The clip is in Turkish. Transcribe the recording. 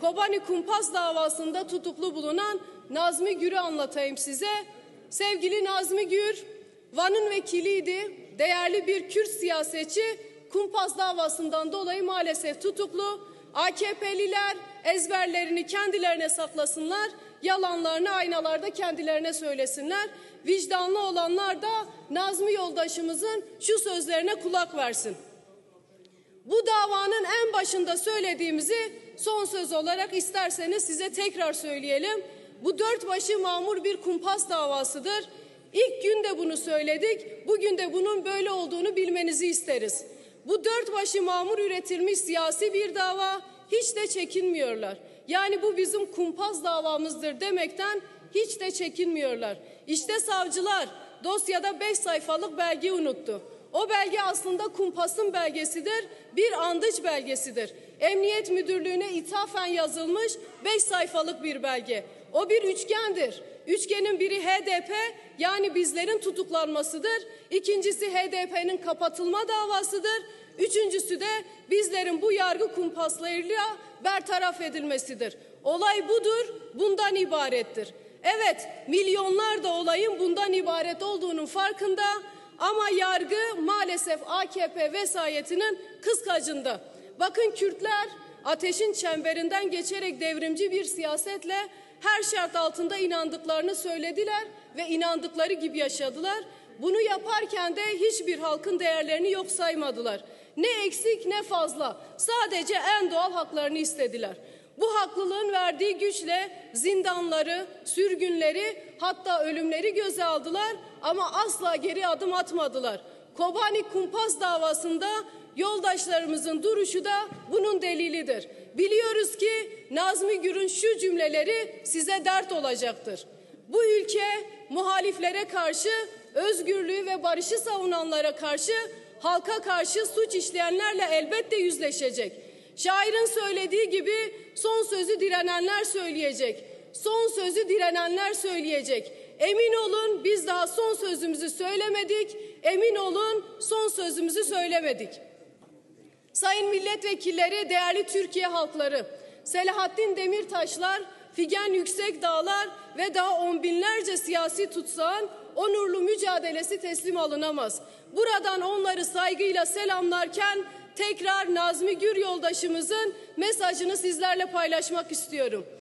Kobani Kumpas davasında tutuklu bulunan Nazmi Gür'ü anlatayım size. Sevgili Nazmi Gür, Van'ın vekiliydi. Değerli bir Kürt siyasetçi, Kumpas davasından dolayı maalesef tutuklu. AKP'liler ezberlerini kendilerine saklasınlar, yalanlarını aynalarda kendilerine söylesinler. Vicdanlı olanlar da Nazmi yoldaşımızın şu sözlerine kulak versin. Bu davanın en başında söylediğimizi son söz olarak isterseniz size tekrar söyleyelim. Bu dört başı mamur bir kumpas davasıdır. İlk gün de bunu söyledik, bugün de bunun böyle olduğunu bilmenizi isteriz. Bu dört başı mamur üretilmiş siyasi bir dava, hiç de çekinmiyorlar. Yani bu bizim kumpas davamızdır demekten hiç de çekinmiyorlar. İşte savcılar dosyada 5 sayfalık belge unuttu. O belge aslında kumpasın belgesidir, bir andıç belgesidir. Emniyet Müdürlüğü'ne ithafen yazılmış 5 sayfalık bir belge. O bir üçgendir. Üçgenin biri HDP, yani bizlerin tutuklanmasıdır. İkincisi HDP'nin kapatılma davasıdır. Üçüncüsü de bizlerin bu yargı kumpaslarıyla bertaraf edilmesidir. Olay budur, bundan ibarettir. Evet, milyonlar da olayın bundan ibaret olduğunun farkında ama yargı maalesef AKP vesayetinin kıskacında. Bakın, Kürtler ateşin çemberinden geçerek devrimci bir siyasetle her şart altında inandıklarını söylediler ve inandıkları gibi yaşadılar. Bunu yaparken de hiçbir halkın değerlerini yok saymadılar. Ne eksik ne fazla, sadece en doğal haklarını istediler. Bu haklılığın verdiği güçle zindanları, sürgünleri, hatta ölümleri göze aldılar ama asla geri adım atmadılar. Kobani Kumpas davasında yoldaşlarımızın duruşu da bunun delilidir. Biliyoruz ki Nazmi Gür'ün şu cümleleri size dert olacaktır. Bu ülke muhaliflere karşı, özgürlüğü ve barışı savunanlara karşı, halka karşı suç işleyenlerle elbette yüzleşecek. Şairin söylediği gibi son sözü direnenler söyleyecek. Son sözü direnenler söyleyecek. Emin olun biz daha son sözümüzü söylemedik. Emin olun son sözümüzü söylemedik. Sayın milletvekilleri, değerli Türkiye halkları, Selahattin Demirtaşlar, Figen Yüksekdağlar ve daha on binlerce siyasi tutsağın onurlu mücadelesi teslim alınamaz. Buradan onları saygıyla selamlarken tekrar Nazmi Gür yoldaşımızın mesajını sizlerle paylaşmak istiyorum.